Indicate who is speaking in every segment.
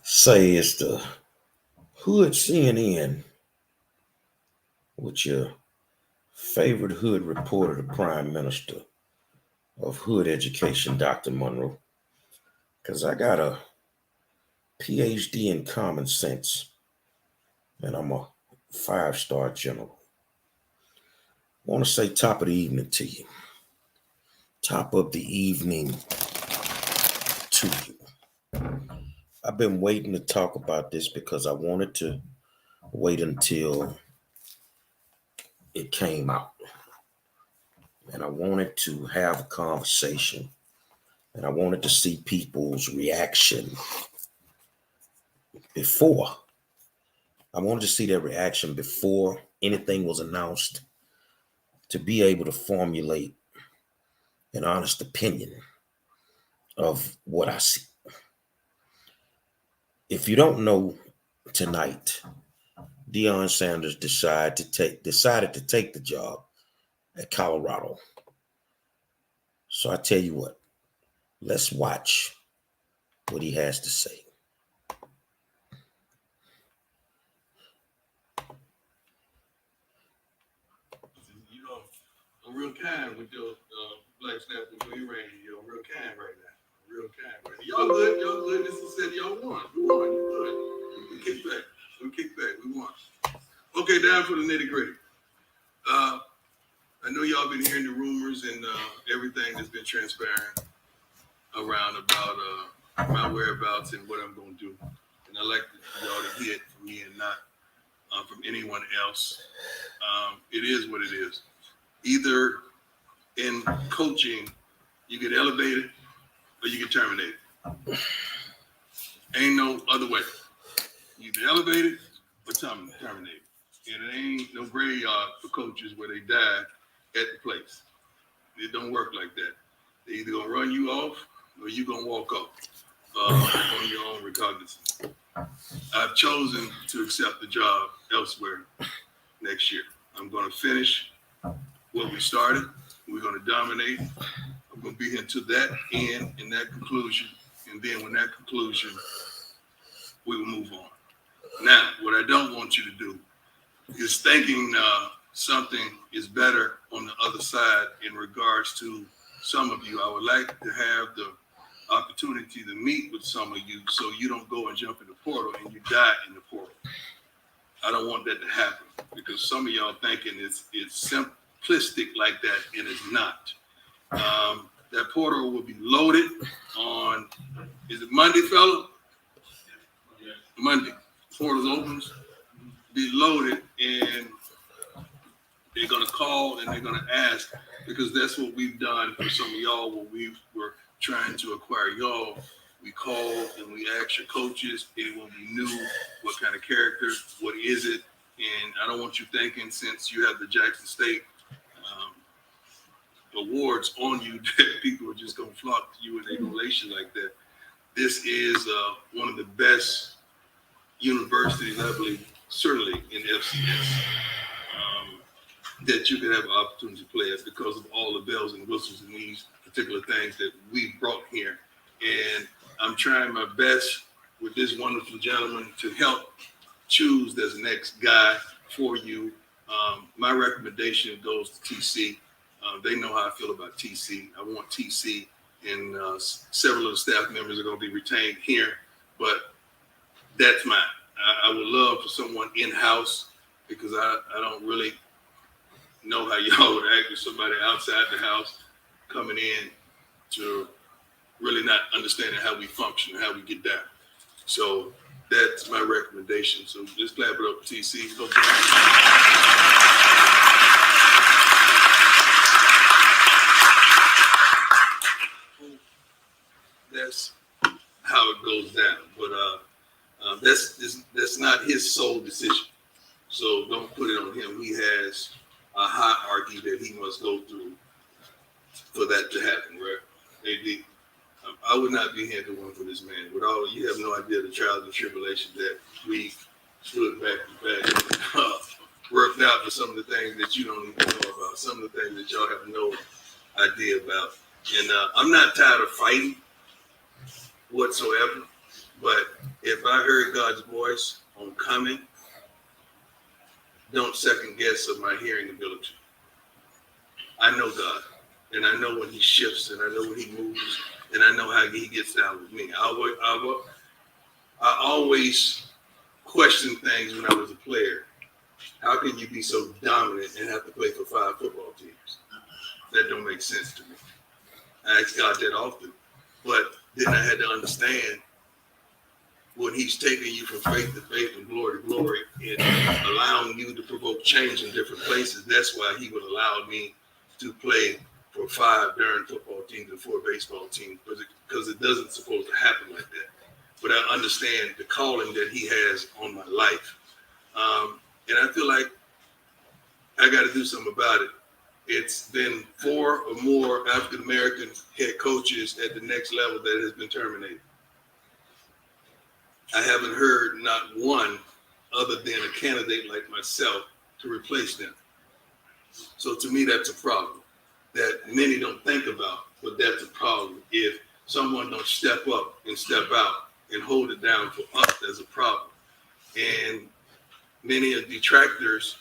Speaker 1: Say it's the Hood CNN with your favorite hood reporter, the Prime Minister of Hood Education, Dr. Monroe. Because I got a PhD in common sense and I'm a 5-star general. I want to say top of the evening to you. Top of the evening to you. I've been waiting to talk about this because I wanted to wait until it came out. And I wanted to have a conversation and I wanted to see people's reaction before. I wanted to see their reaction before anything was announced to be able to formulate an honest opinion of what I see. If you don't know, tonight, Deion Sanders decided to take the job at Colorado. So I tell you what, let's watch what he has to say.
Speaker 2: You know, I'm real kind with your black snap and green ranger. I'm real kind right now. Real kind right now. Y'all good. Y'all good. This is said y'all won. We won. You good. We kick back. We won. Okay, down for the nitty gritty. I know y'all been hearing the rumors and everything that's been transpiring around about my whereabouts and what I'm going to do. And I like y'all to hear it from me and not from anyone else. It is what it is. Either in coaching, you get elevated or you get terminated. Ain't no other way. You get elevated or terminated. And it ain't no graveyard for coaches where they die at the place. It don't work like that. They either gonna run you off or you gonna walk off on your own recognizance. I've chosen to accept the job elsewhere next year. I'm gonna finish what we started. We're gonna dominate. I'm gonna be here to that end and that conclusion. And then when that conclusion, we will move on. Now, what I don't want you to do is thinking something is better on the other side in regards to some of you. I would like to have the opportunity to meet with some of you so you don't go and jump in the portal and you die in the portal. I don't want that to happen because some of y'all thinking it's simplistic like that, and it's not. That portal will be loaded on, is it Monday, fella? Monday. Portals opens, be loaded, and they're going to call and they're going to ask, because that's what we've done for some of y'all when we were trying to acquire y'all. We call and we ask your coaches, and when we knew what kind of character, what is it, and I don't want you thinking since you have the Jackson State awards on you that people are just going to flock to you and they relation like that. This is one of the best universities, I believe, certainly in FCS, that you can have an opportunity to play at because of all the bells and whistles and these particular things that we brought here. And I'm trying my best with this wonderful gentleman to help choose this next guy for you. My recommendation goes to TC. They know how I feel about TC. I want TC, and several of the staff members are going to be retained here, but that's mine. I would love for someone in-house because I don't really know how y'all would act with somebody outside the house coming in to really not understanding how we function and how we get down. So that's my recommendation. So just clap it up, TC. That's how it goes down. But that's not his sole decision. So don't put it on him. He has a hierarchy that he must go through for that to happen, right? AD, I would not be here to one for this man. With all, you have no idea the trials and tribulations that we stood back to back, worked out for some of the things that you don't even know about, some of the things that y'all have no idea about. And I'm not tired of fighting whatsoever, But if I heard God's voice on coming, don't second guess of my hearing ability. I know God, and I know when He shifts, and I know when He moves, and I know how He gets down with me. I always questioned things when I was a player. How can you be so dominant and have to play for 5 football teams? That don't make sense to me. I ask God that often, but then I had to understand when He's taking you from faith to faith and glory to glory and allowing you to provoke change in different places. That's why He would allow me to play for 5 darn football teams and 4 baseball teams, because it doesn't supposed to happen like that. But I understand the calling that He has on my life. And I feel like I got to do something about it. It's been 4 or more African-American head coaches at the next level that has been terminated. I haven't heard not one other than a candidate like myself to replace them. So to me, that's a problem that many don't think about, but that's a problem. If someone don't step up and step out and hold it down for us, there's a problem. And many of the detractors,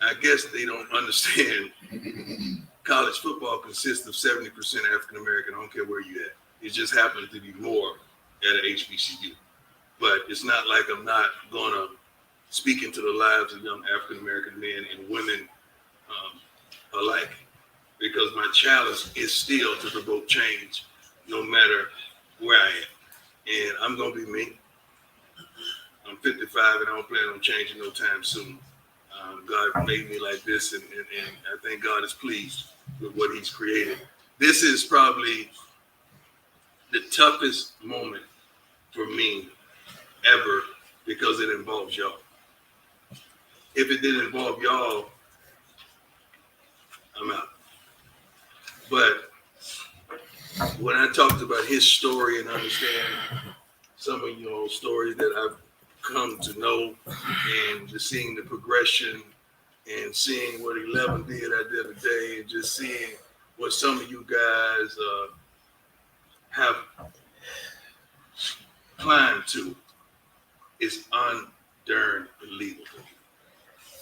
Speaker 2: I guess they don't understand college football consists of 70% African American. I don't care where you at. It just happens to be more at an HBCU. But it's not like I'm not going to speak into the lives of young African American men and women alike, because my challenge is still to provoke change no matter where I am. And I'm going to be me. I'm 55 and I don't plan on changing no time soon. God made me like this, and I think God is pleased with what He's created. This is probably the toughest moment for me ever, because it involves y'all. If it didn't involve y'all, I'm out. But when I talked about his story and understand some of your stories that I've come to know, and just seeing the progression and seeing what 11 did the other day, and just seeing what some of you guys have climbed to, is darn believable.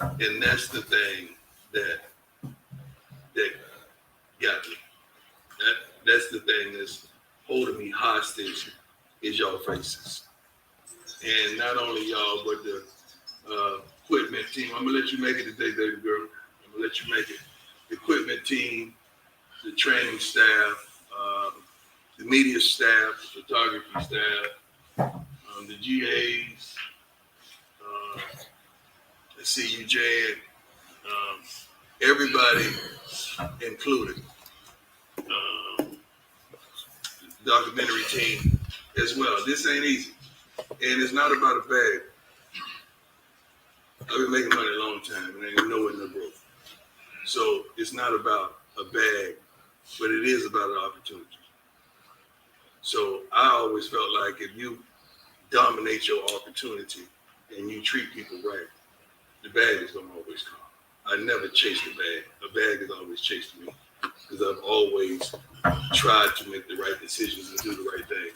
Speaker 2: And that's the thing that got me. That's the thing that's holding me hostage, is y'all faces. And not only y'all, but the equipment team. I'm gonna let you make it today, baby girl. I'm gonna let you make it. The equipment team, the training staff, the media staff, the photography staff, the GAs, the CUJ, everybody included. Documentary team as well. This ain't easy. And it's not about a bag. I've been making money a long time and I ain't nowhere near broke. So it's not about a bag, but it is about an opportunity. So I always felt like if you dominate your opportunity and you treat people right, the bag is going to always come. I never chased a bag. A bag has always chased me, because I've always tried to make the right decisions and do the right thing.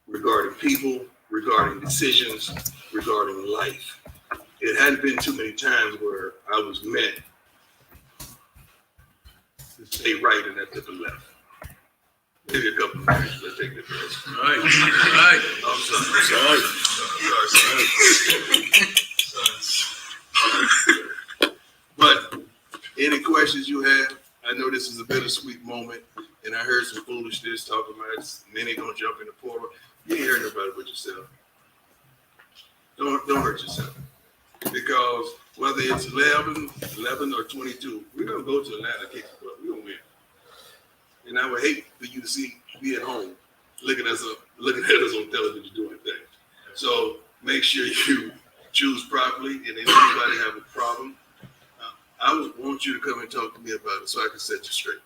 Speaker 2: Regarding people, regarding decisions, regarding life. It hadn't been too many times where I was meant to stay right and I took a left. Maybe a couple of times, let's take it first. All right. I'm sorry. But any questions you have? I know this is a bittersweet moment, and I heard some foolishness talking about many gonna jump in the portal. You ain't hearing nobody but yourself. Don't hurt yourself, because whether it's 11 or 22, we're gonna go to Atlanta Kicks Club. We're gonna win. And I would hate for you to be at home looking at us on television doing things. So make sure you choose properly, and if anybody have a problem, I would want you to come and talk to me about it so I can set you straight.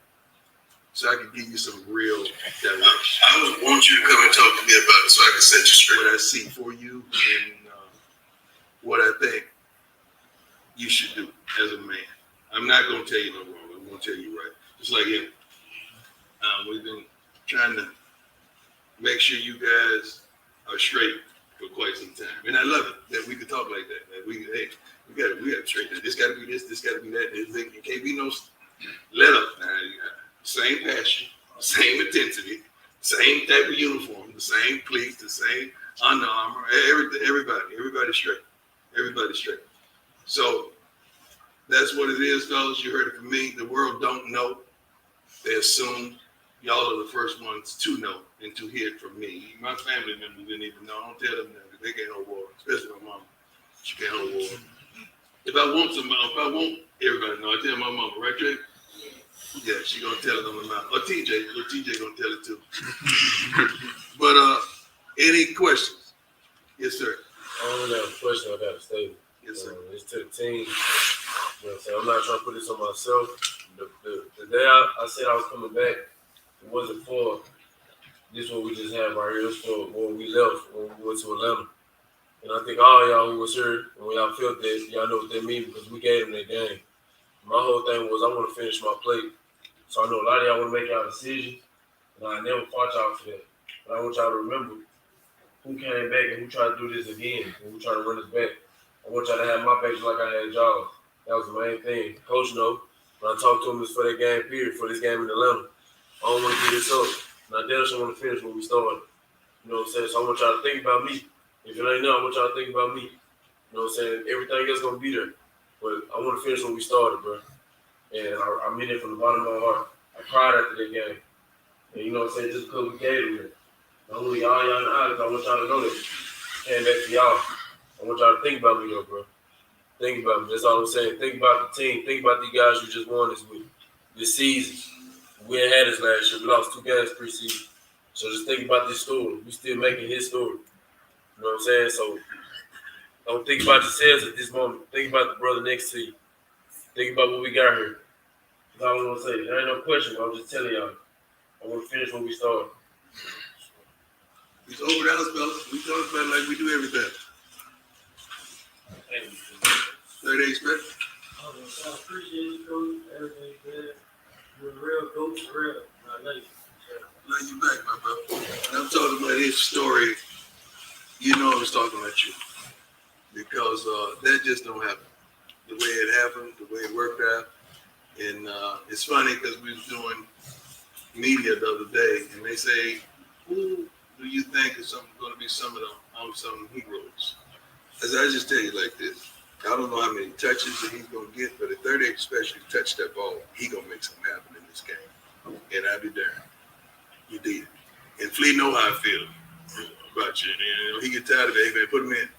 Speaker 2: So I can give you some real direction. I would want you to come and talk to me about it so I can set you straight. What I see for you and what I think you should do as a man. I'm not going to tell you no wrong. I'm going to tell you right. Just like him. We've been trying to make sure you guys are straight for quite some time. And I love it that we could talk like that. That we got to straighten that. This got to be this got to be that. It can't be no let up. Same passion, same intensity, same type of uniform, the same cleats, the same Under Armour, everybody straight. Everybody straight. So that's what it is, fellas. You heard it from me. The world don't know. They assume y'all are the first ones to know and to hear it from me. My family members didn't even know. I don't tell them that because they can't hold water, especially my mama. She can't hold water. If I want everybody know. I tell my mama, right, Jay? Yeah, she gonna tell it on the mouth. Or TJ gonna tell it too. But any questions? Yes, sir.
Speaker 3: I don't have a question. I got a statement.
Speaker 2: Yes, sir.
Speaker 3: It's to the team. You know what I'm saying? I'm not trying to put this on myself. The day I said I was coming back, it wasn't for this what we just had right here. It was for when we left, when we went to Atlanta. And I think all y'all who was here, and when y'all felt that, y'all know what that means because we gave them that game. My whole thing was I want to finish my plate. So I know a lot of y'all want to make y'all decisions, and I never fought y'all for that. But I want y'all to remember who came back and who tried to do this again, and who tried to run us back. I want y'all to have my back just like I had y'all. That was the main thing. Coach know, when I talked to him, it's for that game period, for this game in Atlanta. I don't want to get this up. And I damn sure want to finish when we started. You know what I'm saying? So I want y'all to think about me. If it ain't know, I want y'all to think about me. You know what I'm saying? Everything else going to be there. But I want to finish when we started, bro. And I mean it from the bottom of my heart. I cried after that game. And you know what I'm saying? Just because we gave them it. Not only all y'all in the eyes, I want y'all to know that. Came back to y'all. I want y'all to think about me, though, bro. Think about me. That's all I'm saying. Think about the team. Think about these guys you just won this season. We ain't had this last year. We lost 2 games preseason. So just think about this story. We still making his story. You know what I'm saying? So don't think about yourselves at this moment. Think about the brother next to you. Think about what we got here. That's all I'm going to say. There ain't no question. I'm just telling y'all. I want to finish when we start.
Speaker 2: It's over the house, fellas. We talk about it like we do everything.
Speaker 3: Thank you.
Speaker 2: 30 expect.
Speaker 4: I appreciate you, Coach. Everything's good. You're a real coach, for real. I like you.
Speaker 2: Love you back, my brother. And I'm talking about his story. You know I was talking about you. Because that just don't happen. The way it happened, the way it worked out. And it's funny because we was doing media the other day, and they say, who do you think is going to be some of the unsung heroes? As I just tell you like this, I don't know how many touches that he's going to get, but if 38 especially touch that ball, he going to make something happen in this game. And I'll be darned. You did. And Flea know how I feel about you. And you know, he get tired of it. Hey, man, put him in.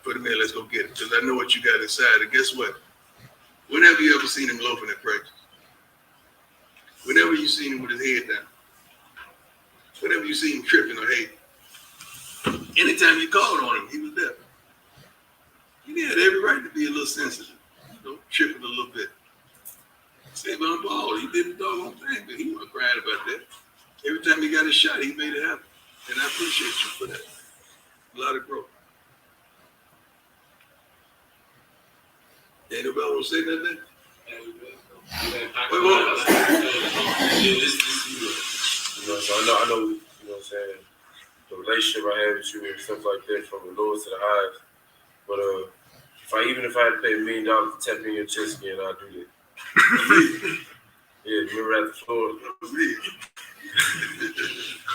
Speaker 2: Put him in. Let's go get it. Because I know what you got inside. And guess what? Whenever you ever seen him loafing at practice, whenever you seen him with his head down, whenever you seen him tripping or hating, anytime you called on him, he was there. He had every right to be a little sensitive, tripping a little bit. Stay on ball. He did the doggone thing, but he wasn't crying about that. Every time he got a shot, he made it happen. And I appreciate you for that. A lot of growth. Ain't nobody want to say nothing?
Speaker 3: So I know, you know what I'm saying, the relationship I have with you and stuff like that, from the lowest to the highest. But even if I had to pay $1 million to tap in your chest again, I'd do that. Yeah, remember at the Florida.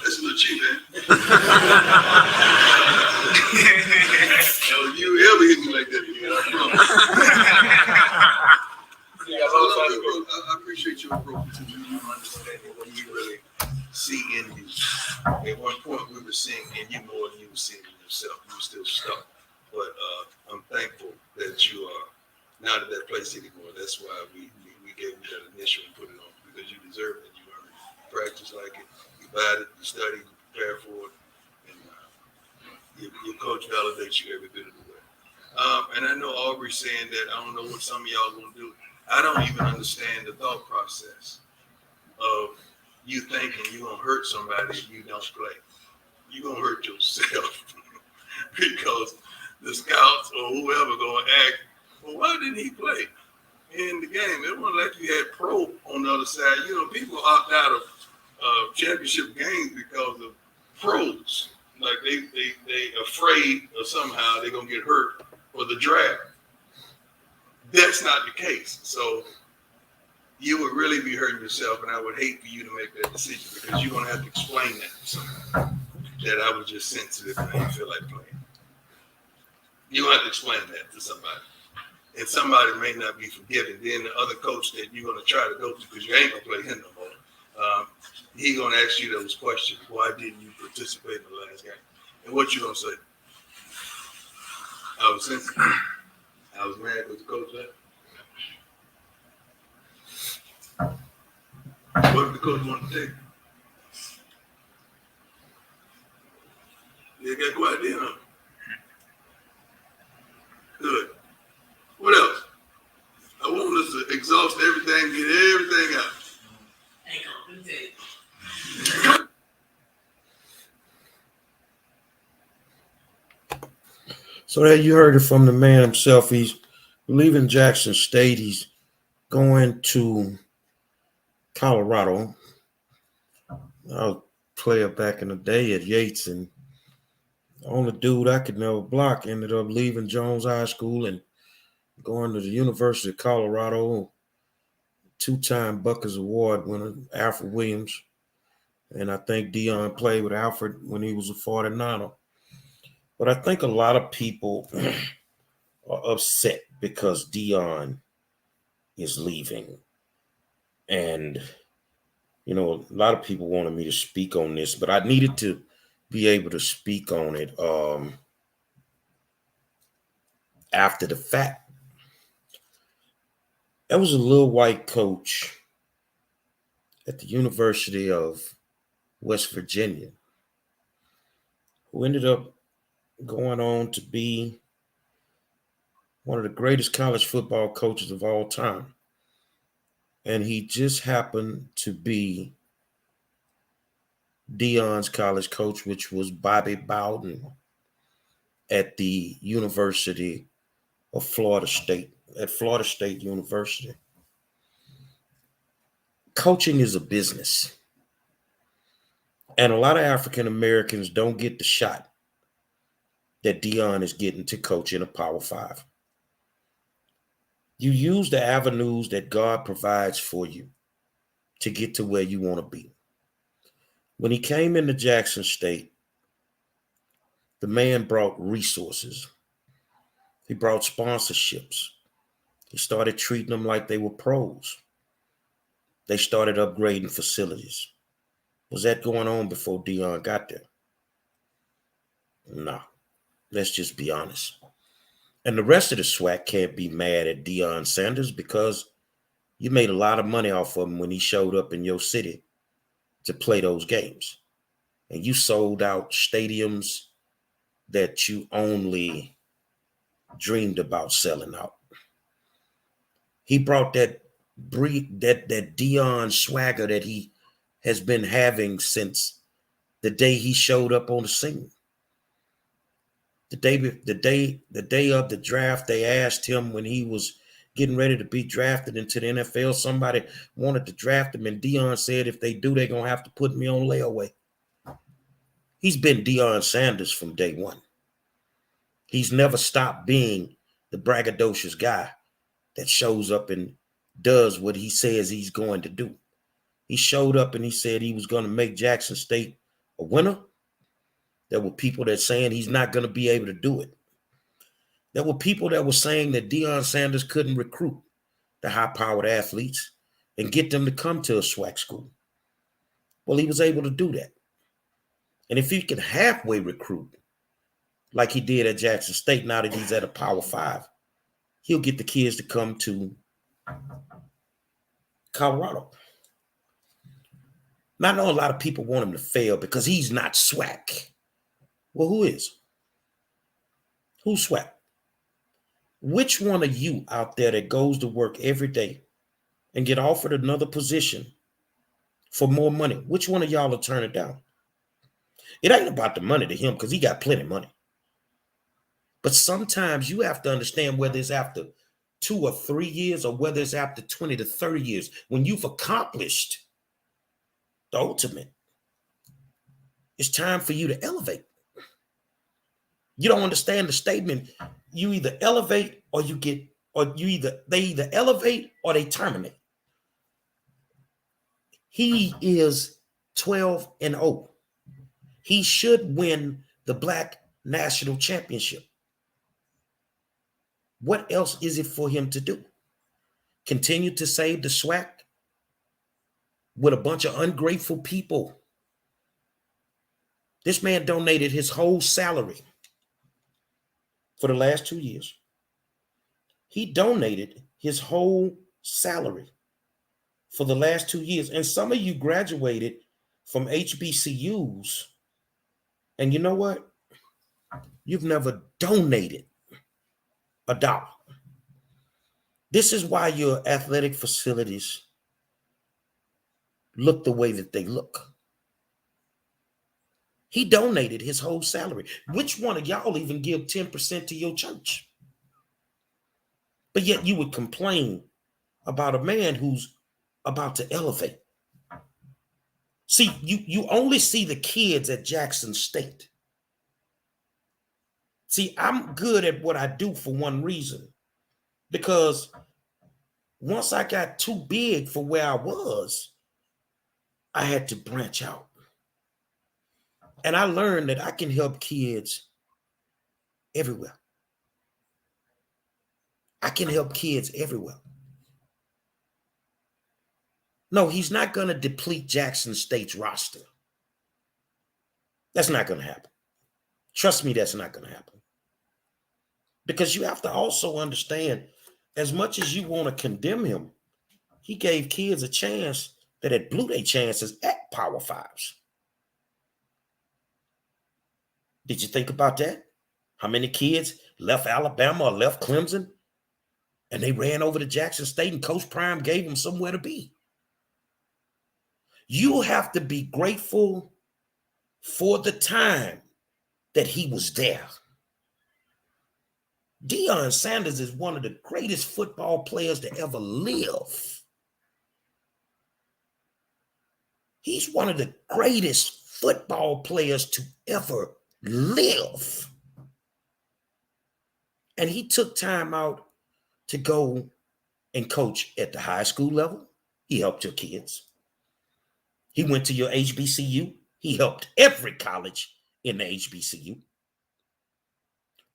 Speaker 2: That's a little cheap, man. If you ever hit me like that again, I promise. I appreciate your approach to you understanding what you really see in you. At one point, we were seeing in you more than you were seeing in yourself. You were still stuck. But I'm thankful that you are not at that place anymore. That's why we gave you that initial and put it on, because you deserve it. You earned it. You practice like it. You buy it. You study. You prepare for it. And your coach validates you every bit of the way. And I know Aubrey's saying that I don't know what some of y'all going to do. I don't even understand the thought process of you thinking you're going to hurt somebody if you don't play. You're going to hurt yourself because the scouts or whoever going to ask, well, why didn't he play in the game? It wasn't like you had pro on the other side. You know, people opt out of championship games because of pros. Like they afraid of somehow they're gonna get hurt for the draft. That's not the case. So you would really be hurting yourself, and I would hate for you to make that decision because you're gonna have to explain that to someone. That I was just sensitive and I didn't feel like playing. You're gonna have to explain that to somebody. And somebody may not be forgiving. Then the other coach that you're gonna try to go to because you ain't gonna play him no more. He gonna ask you those questions. Why didn't you participate in the last game? And what you gonna say? I was sensitive. I was mad with the coach said. What did the coach want to take? You got to go out there, huh? Good. What else? I want us to exhaust everything, get everything out.
Speaker 4: Hang on, let me tell you.
Speaker 1: So that you heard it from the man himself. He's leaving Jackson State. He's going to Colorado. I was a player back in the day at Yates, and the only dude I could never block ended up leaving Jones High School and going to the University of Colorado. Two-time Buckers Award winner, Alfred Williams. And I think Deion played with Alfred when he was a 49er. But I think a lot of people are upset because Deion is leaving. And, you know, a lot of people wanted me to speak on this, but I needed to be able to speak on it after the fact. There was a little white coach at the University of West Virginia who ended up going on to be one of the greatest college football coaches of all time. And he just happened to be Deion's college coach, which was Bobby Bowden at the University of Florida State, at Florida State University. Coaching is a business. And a lot of African Americans don't get the shot that Deion is getting to coach in a Power Five. You use the avenues that God provides for you to get to where you want to be. When he came into Jackson State, the man brought resources. He brought sponsorships. He started treating them like they were pros. They started upgrading facilities. Was that going on before Deion got there? No. Let's just be honest. And the rest of the SWAC can't be mad at Deion Sanders because you made a lot of money off of him when he showed up in your city to play those games. And you sold out stadiums that you only dreamed about selling out. He brought that Deion swagger that he has been having since the day he showed up on the scene. The day of the draft, they asked him when he was getting ready to be drafted into the NFL. Somebody wanted to draft him, and Deion said, if they do, they're going to have to put me on layaway. He's been Deion Sanders from day one. He's never stopped being the braggadocious guy that shows up and does what he says he's going to do. He showed up and he said he was going to make Jackson State a winner. There were people that saying he's not going to be able to do it. There were people that were saying that Deion Sanders couldn't recruit the high-powered athletes and get them to come to a SWAC school. Well, he was able to do that. And if he can halfway recruit, like he did at Jackson State, now that he's at a Power 5, he'll get the kids to come to Colorado. Now, I know a lot of people want him to fail because he's not SWAC. Well, who is? Who's SWAC? Which one of you out there that goes to work every day and get offered another position for more money, which one of y'all will turn it down? It ain't about the money to him because he got plenty of money. But sometimes you have to understand whether it's after 2 or 3 years or whether it's after 20 to 30 years, when you've accomplished the ultimate, It's time for you to elevate. You don't understand the statement. You either elevate or you get, or they either elevate or they terminate. He is 12-0. He should win the Black National Championship. What else is it for him to do? Continue to save the SWAC with a bunch of ungrateful people? This man donated his whole salary for the last 2 years. He donated his whole salary for the last 2 years. And some of you graduated from HBCUs. And you know what? You've never donated a dollar. This is why your athletic facilities look the way that they look. He donated his whole salary. Which one of y'all even give 10% to your church? But yet you would complain about a man who's about to elevate. See, you only see the kids at Jackson State. See, I'm good at what I do for one reason. Because once I got too big for where I was, I had to branch out. And I learned that I can help kids everywhere. I can help kids everywhere. No, he's not going to deplete Jackson State's roster. That's not going to happen. Trust me, that's not going to happen. Because you have to also understand, as much as you want to condemn him, he gave kids a chance that had blew their chances at Power Fives. Did you think about that? How many kids left Alabama or left Clemson and they ran over to Jackson State and Coach Prime gave them somewhere to be? You have to be grateful for the time that he was there. Deion Sanders is one of the greatest football players to ever live. He's one of the greatest football players to ever live. And he took time out to go and coach at the high school level. He helped your kids. He went to your HBCU. He helped every college in the HBCU.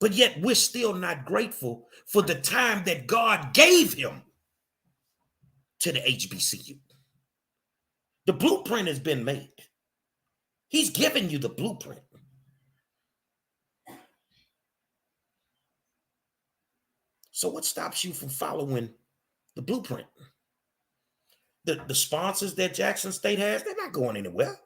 Speaker 1: But yet we're still not grateful for the time that God gave him to the HBCU. The blueprint has been made. He's given you the blueprint. So what stops you from following the blueprint? The sponsors that Jackson State has, they're not going anywhere.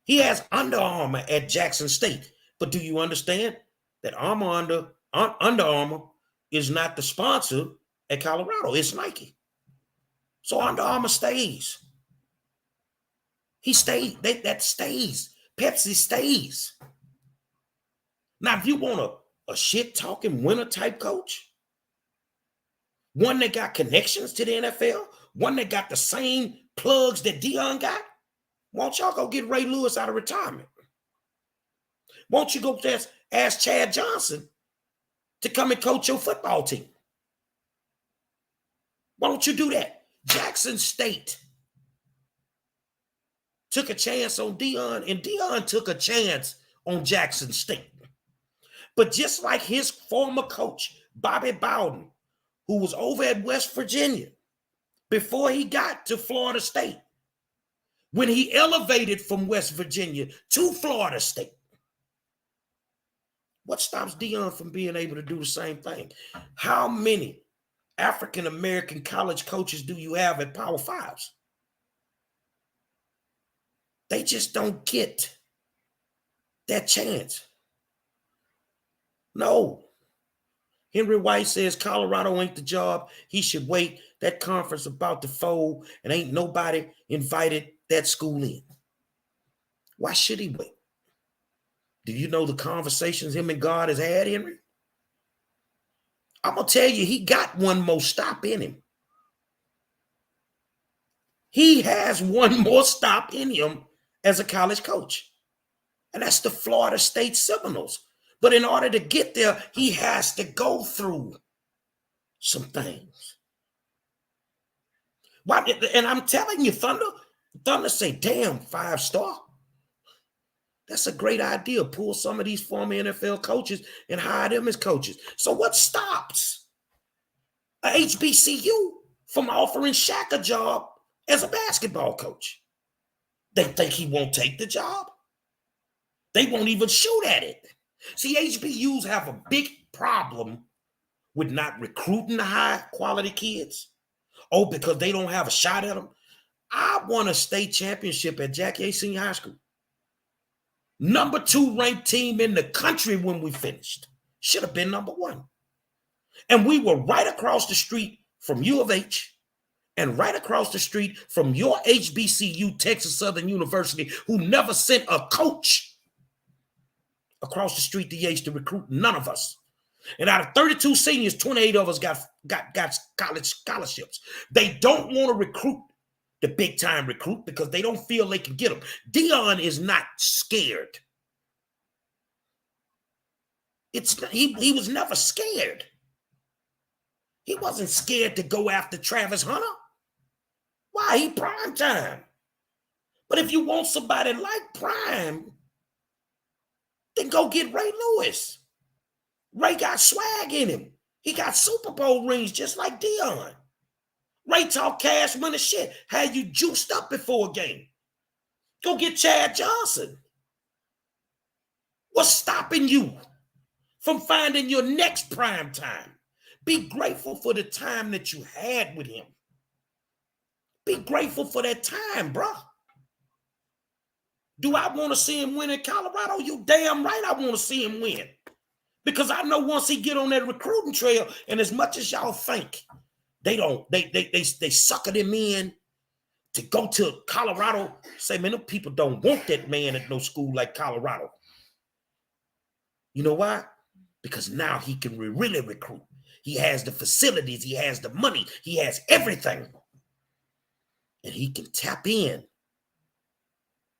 Speaker 1: He has Under Armour at Jackson State. But do you understand that Under Armour is not the sponsor at Colorado? It's Nike. So Under Armour stays. He stays. That stays. Pepsi stays. Now, if you want a shit-talking winner-type coach, one that got connections to the NFL, one that got the same plugs that Deion got, won't y'all go get Ray Lewis out of retirement? Won't you go ask Chad Johnson to come and coach your football team? Why don't you do that? Jackson State took a chance on Deion, and Deion took a chance on Jackson State. But just like his former coach, Bobby Bowden, who was over at West Virginia before he got to Florida State, when he elevated from West Virginia to Florida State, what stops Deion from being able to do the same thing? How many African-American college coaches do you have at Power Fives? They just don't get that chance. No. Henry White says Colorado ain't the job. He should wait. That conference about to fold and ain't nobody invited that school in. Why should he wait? Do you know the conversations him and God has had, Henry? I'm going to tell you, he got one more stop in him. He has one more stop in him as a college coach. and that's the Florida State Seminoles. But in order to get there, he has to go through some things. Why? And I'm telling you, Thunder say, damn, 5-star. That's a great idea. Pull some of these former NFL coaches and hire them as coaches. So what stops a HBCU from offering Shaq a job as a basketball coach? They think he won't take the job. They won't even shoot at it. See, HBCUs have a big problem with not recruiting the high-quality kids. Oh, because they don't have a shot at them. I won a state championship at Jackie A. Senior High School. Number 2 ranked team in the country when we finished. Should have been number 1. And we were right across the street from U of H and right across the street from your HBCU, Texas Southern University, who never sent a coach across the street to Yates to recruit none of us. And out of 32 seniors, 28 of us got college scholarships. They don't want to recruit the big-time recruit because they don't feel they can get them. Deion is not scared. He was never scared. He wasn't scared to go after Travis Hunter. Why? He prime time. But if you want somebody like Prime, then go get Ray Lewis. Ray got swag in him. He got Super Bowl rings just like Deion. Ray talk cash money shit. Had you juiced up before a game. Go get Chad Johnson. What's stopping you from finding your next prime time? Be grateful for the time that you had with him. Be grateful for that time, bro. Do I want to see him win in Colorado? You damn right I want to see him win. Because I know once he get on that recruiting trail, and as much as y'all think, they sucker them in to go to Colorado. Say, man, them people don't want that man at no school like Colorado. You know why? Because now he can really recruit. He has the facilities. He has the money. He has everything. And he can tap in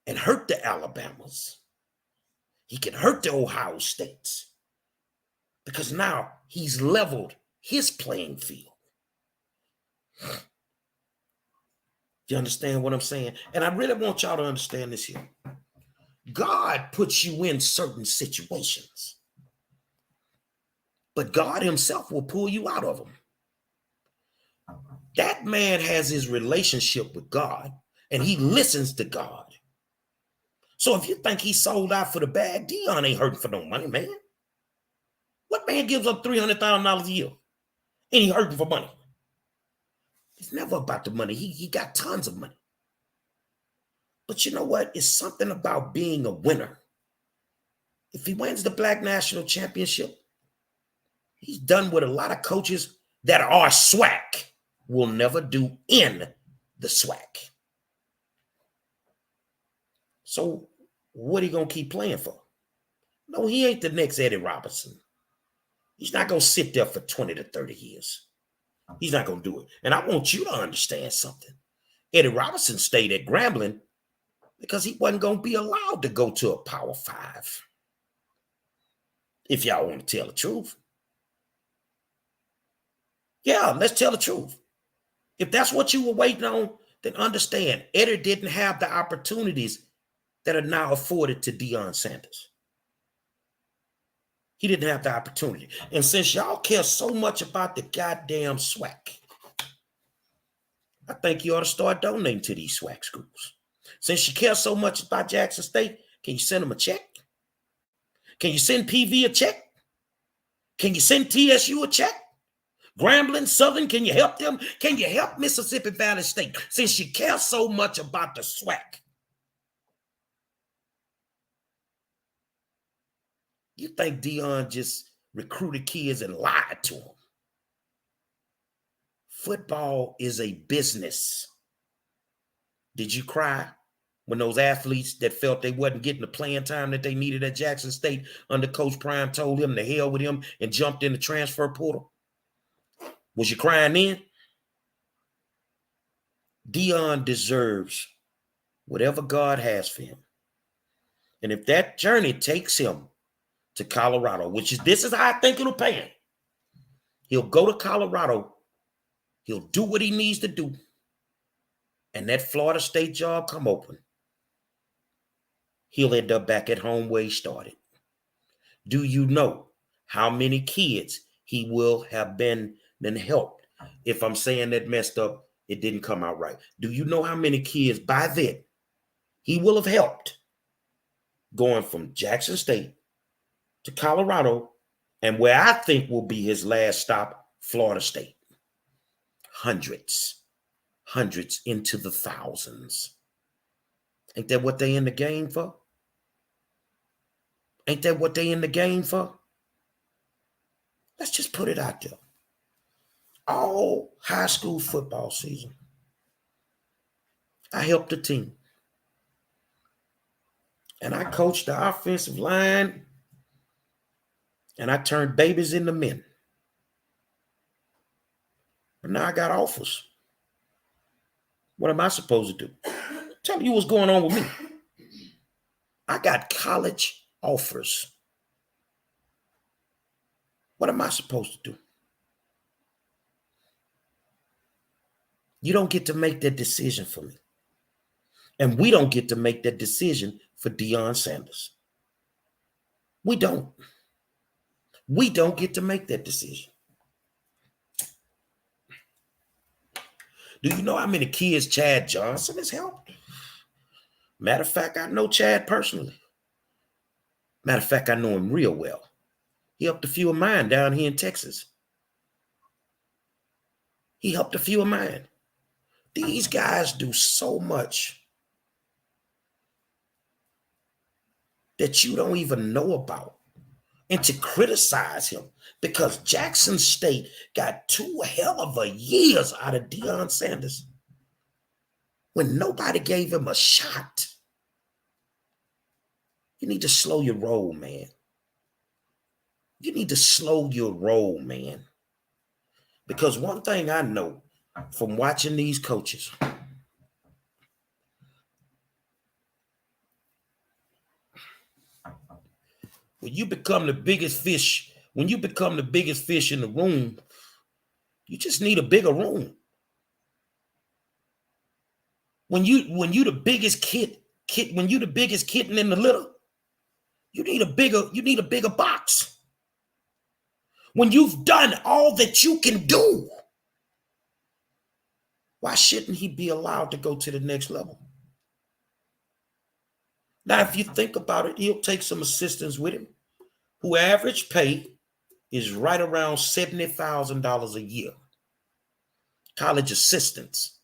Speaker 1: and hurt the Alabamas. He can hurt the Ohio States. Because now he's leveled his playing field. You understand what I'm saying? And I really want y'all to understand this here. God puts you in certain situations, but God himself will pull you out of them. That man has his relationship with God, and he listens to God. So if you think he sold out for the bag, Deion ain't hurting for no money, man. What man gives up $300,000 a year and he hurting for money? It's never about the money. He got tons of money. But you know what? It's something about being a winner. If he wins the Black National Championship, he's done what a lot of coaches that are SWAC will never do in the SWAC. So what are you going to keep playing for? No, he ain't the next Eddie Robinson. He's not going to sit there for 20 to 30 years. He's not going to do it. And I want you to understand something. Eddie Robinson stayed at Grambling because he wasn't going to be allowed to go to a Power 5. If y'all want to tell the truth. Yeah, let's tell the truth. If that's what you were waiting on, then understand Eddie didn't have the opportunities that are now afforded to Deion Sanders. He didn't have the opportunity. And since y'all care so much about the goddamn SWAC, I think you ought to start donating to these SWAC schools. Since you care so much about Jackson State, can you send them a check? Can you send PV a check? Can you send TSU a check? Grambling, Southern, can you help them? Can you help Mississippi Valley State? Since you care so much about the SWAC. You think Deion just recruited kids and lied to them? Football is a business. Did you cry when those athletes that felt they wasn't getting the playing time that they needed at Jackson State under Coach Prime told him to hell with him and jumped in the transfer portal? Was you crying then? Deion deserves whatever God has for him. And if that journey takes him to Colorado, this is how I think it'll pan. He'll go to Colorado. He'll do what he needs to do. And that Florida State job come open. He'll end up back at home where he started. Do you know how many kids he will have been then helped? If I'm saying that messed up, it didn't come out right. Do you know how many kids by then he will have helped going from Jackson State to Colorado and where I think will be his last stop, Florida State? Hundreds into the thousands. Ain't that what they in the game for? Ain't that what they in the game for? Let's just put it out there. All high school football season, I helped the team. And I coached the offensive line. And I turned babies into men. But now I got offers. What am I supposed to do? Tell you what's going on with me. I got college offers. What am I supposed to do? You don't get to make that decision for me. And we don't get to make that decision for Deion Sanders. We don't. We don't get to make that decision. Do you know how many kids Chad Johnson has helped? Matter of fact, I know Chad personally. Matter of fact, I know him real well. He helped a few of mine down here in Texas. He helped a few of mine. These guys do so much that you don't even know about. And to criticize him because Jackson State got 2 hell of a years out of Deion Sanders when nobody gave him a shot. You need to slow your roll, man. You need to slow your roll, man. Because one thing I know from watching these coaches, when you become the biggest fish in the room, you just need a bigger room. When you the biggest when you the biggest kitten in the litter, you need a bigger box. When you've done all that you can do, why shouldn't he be allowed to go to the next level? Now, if you think about it, he'll take some assistants with him, who average pay is right around $70,000 a year. College assistants.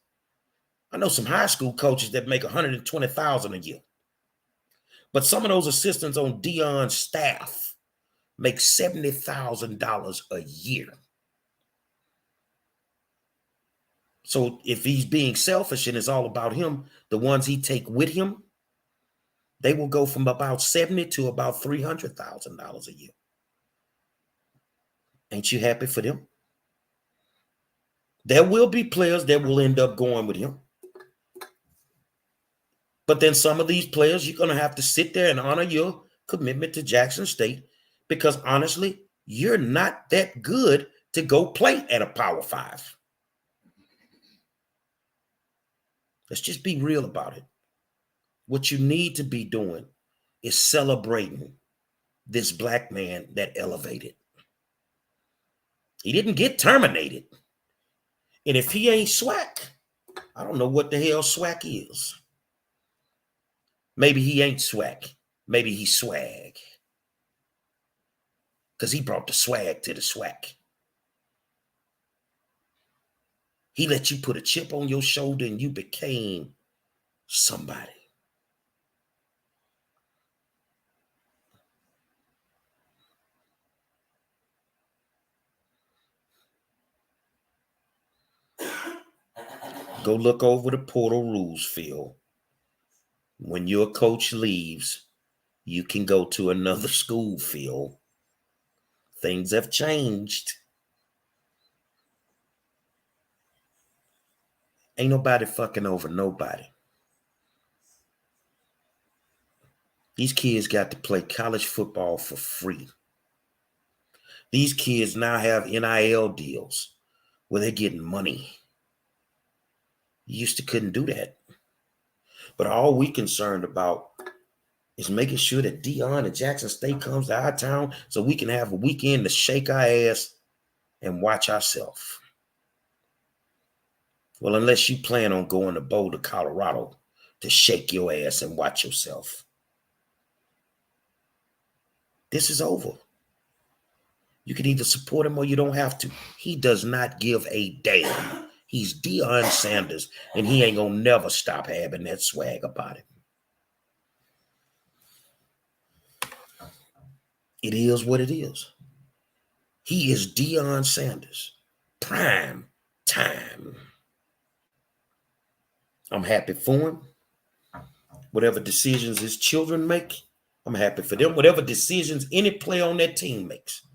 Speaker 1: I know some high school coaches that make $120,000 a year. But some of those assistants on Deion's staff make $70,000 a year. So if he's being selfish and it's all about him, the ones he take with him, they will go from about $70,000 to about $300,000 a year. Ain't you happy for them? There will be players that will end up going with him. But then some of these players, you're going to have to sit there and honor your commitment to Jackson State because honestly, you're not that good to go play at a Power 5. Let's just be real about it. What you need to be doing is celebrating this black man that elevated. He didn't get terminated. And if he ain't SWAC, I don't know what the hell SWAC is. Maybe he ain't SWAC. Maybe he's swag. Because he brought the swag to the SWAC. He let you put a chip on your shoulder and you became somebody. Go look over the portal rules, Phil. When your coach leaves, you can go to another school, Phil. Things have changed. Ain't nobody fucking over nobody. These kids got to play college football for free. These kids now have NIL deals where they're getting money. You used to couldn't do that. But all we concerned about is making sure that Dion and Jackson State comes to our town so we can have a weekend to shake our ass and watch ourselves. Well, unless you plan on going to Boulder, Colorado to shake your ass and watch yourself. This is over. You can either support him or you don't have to. He does not give a damn. He's Deion Sanders, and he ain't gonna never stop having that swag about him. It is what it is. He is Deion Sanders. Prime time. I'm happy for him. Whatever decisions his children make, I'm happy for them. Whatever decisions any player on that team makes,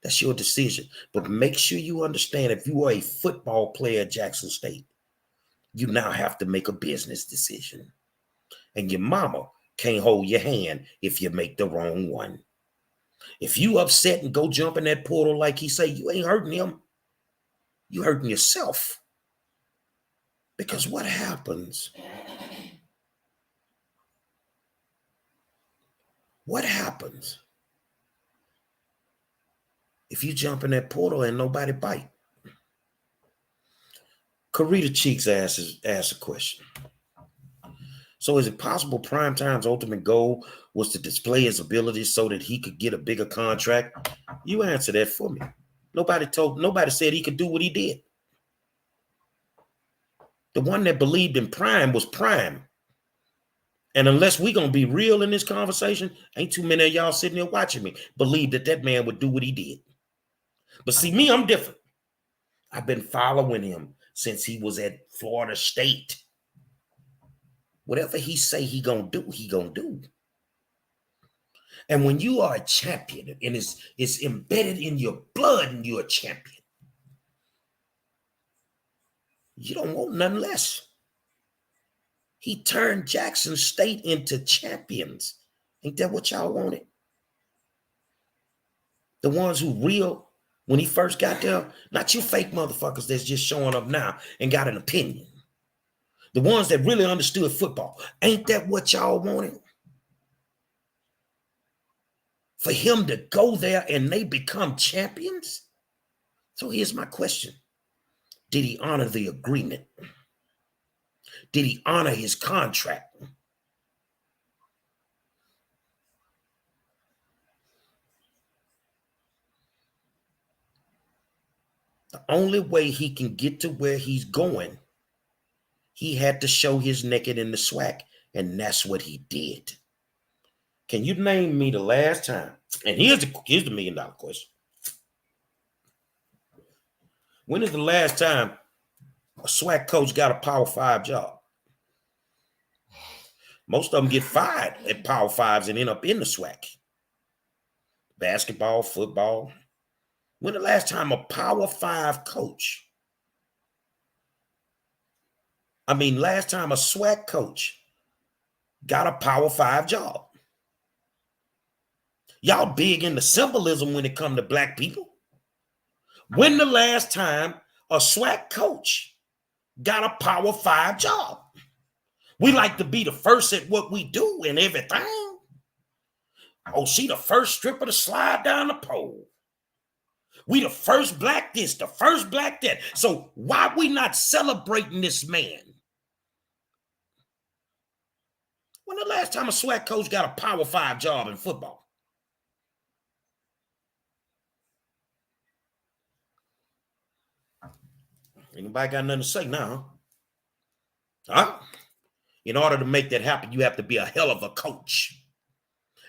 Speaker 1: that's your decision. But make sure you understand, if you are a football player at Jackson State, you now have to make a business decision. And your mama can't hold your hand if you make the wrong one. If you upset and go jump in that portal like he say, you ain't hurting him. You hurting yourself. Because what happens? What happens if you jump in that portal and nobody bite? Karita Cheeks asks a question. So is it possible Primetime's ultimate goal was to display his abilities so that he could get a bigger contract? You answer that for me. Nobody said he could do what he did. The one that believed in Prime was Prime. And unless we're going to be real in this conversation, ain't too many of y'all sitting there watching me believe that man would do what he did. But see, me, I'm different. I've been following him since he was at Florida State. Whatever he say he gonna do, he gonna do. And when you are a champion and it's embedded in your blood and you're a champion, you don't want nothing less. He turned Jackson State into champions. Ain't that what y'all wanted? The ones who real, when he first got there, not you fake motherfuckers that's just showing up now and got an opinion. The ones that really understood football. Ain't that what y'all wanted? For him to go there and they become champions? So here's my question. Did he honor the agreement? Did he honor his contract? The only way he can get to where he's going, he had to show his naked in the swag, and that's what he did. Can you name me the last time? And here's the $1 million question. When is the last time a SWAC coach got a Power 5 job? Most of them get fired at Power 5s and end up in the SWAC. Basketball, football. When the last time a Power 5 coach, last time a SWAC coach got a Power 5 job? Y'all big into symbolism when it comes to black people. When the last time a SWAC coach got a Power 5 job? We like to be the first at what we do and everything. Oh, she the first stripper to slide down the pole. We the first black this, the first black that. So why we not celebrating this man? When the last time a SWAC coach got a Power 5 job in football? Anybody got nothing to say now? Huh? In order to make that happen, you have to be a hell of a coach.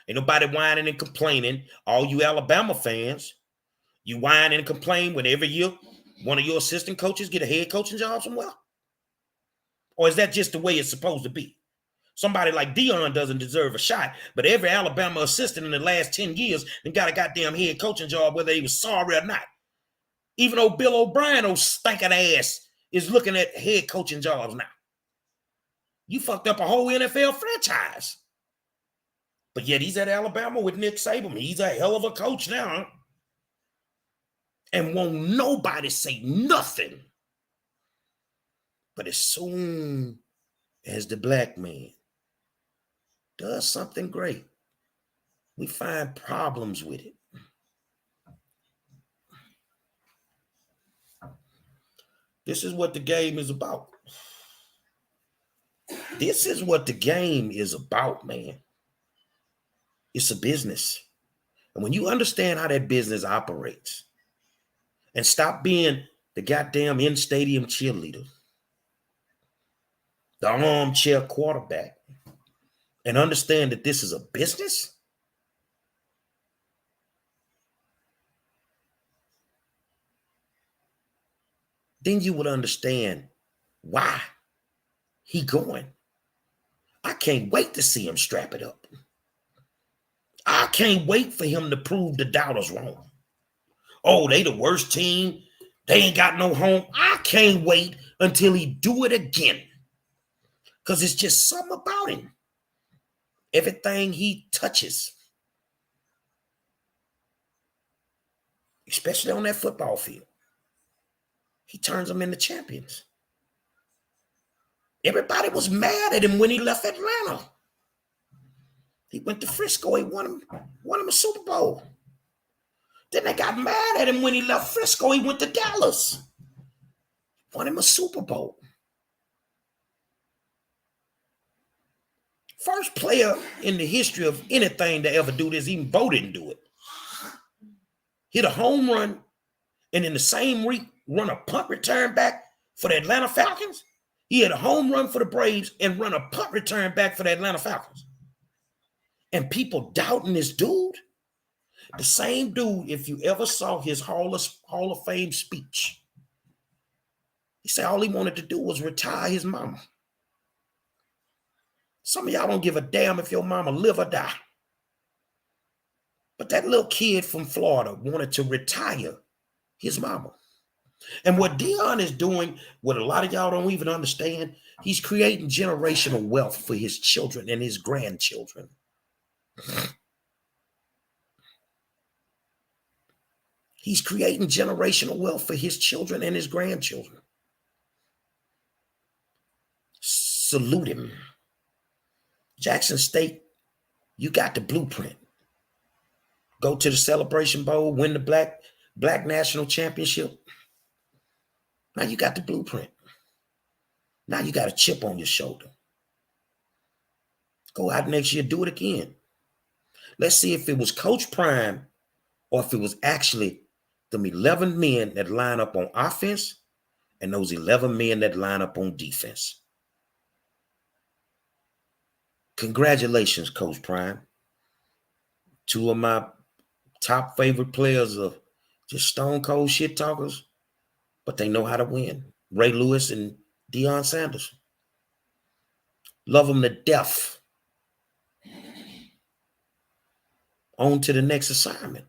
Speaker 1: Ain't nobody whining and complaining. All you Alabama fans, you whine and complain when every year one of your assistant coaches get a head coaching job somewhere? Or is that just the way it's supposed to be? Somebody like Dion doesn't deserve a shot, but every Alabama assistant in the last 10 years and got a goddamn head coaching job, whether he was sorry or not. Even old Bill O'Brien, old stinking ass, is looking at head coaching jobs now. You fucked up a whole NFL franchise. But yet he's at Alabama with Nick Saban. He's a hell of a coach now. And won't nobody say nothing. But as soon as the black man does something great, we find problems with it. This is what the game is about. This is what the game is about, man. It's a business. And when you understand how that business operates and stop being the goddamn in-stadium cheerleader, the armchair quarterback, and understand that this is a business, then you would understand why he going. I can't wait to see him strap it up. I can't wait for him to prove the doubters wrong. Oh, they the worst team. They ain't got no home. I can't wait until he do it again. Because it's just something about him. Everything he touches, especially on that football field, he turns them into champions. Everybody was mad at him when he left Atlanta. He went to Frisco. He won him a Super Bowl. Then they got mad at him when he left Frisco. He went to Dallas. Won him a Super Bowl. First player in the history of anything to ever do this, even Bo didn't do it. Hit a home run and in the same week run a punt return back for the Atlanta Falcons. He had a home run for the Braves and run a punt return back for the Atlanta Falcons. And people doubting this dude. The same dude, if you ever saw his Hall of Fame speech, he said all he wanted to do was retire his mama. Some of y'all don't give a damn if your mama live or die. But that little kid from Florida wanted to retire his mama. And what Deion is doing, what a lot of y'all don't even understand, he's creating generational wealth for his children and his grandchildren. He's creating generational wealth for his children and his grandchildren. Salute him. Jackson State, you got the blueprint. Go to the Celebration Bowl, win the Black National Championship. Now you got the blueprint. Now you got a chip on your shoulder. Go out next year, do it again. Let's see if it was Coach Prime or if it was actually them 11 men that line up on offense and those 11 men that line up on defense. Congratulations, Coach Prime. Two of my top favorite players are just stone cold shit talkers, but they know how to win. Ray Lewis and Deion Sanders. Love them to death. On to the next assignment.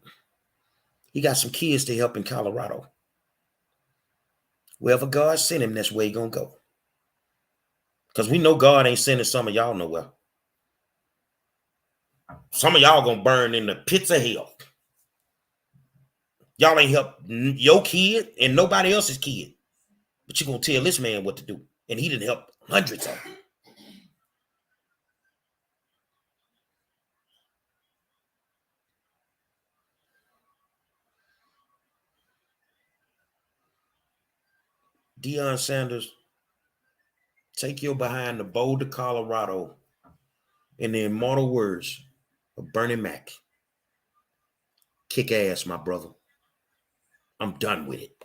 Speaker 1: He got some kids to help in Colorado. Wherever God sent him, that's where he gonna go. Because we know God ain't sending some of y'all nowhere. Some of y'all gonna burn in the pits of hell. Y'all ain't help your kid and nobody else's kid. But you gonna tell this man what to do. And he didn't help hundreds of them. Deion Sanders, take your behind the Boulder, Colorado, in the immortal words of Bernie Mac. Kick ass, my brother. I'm done with it.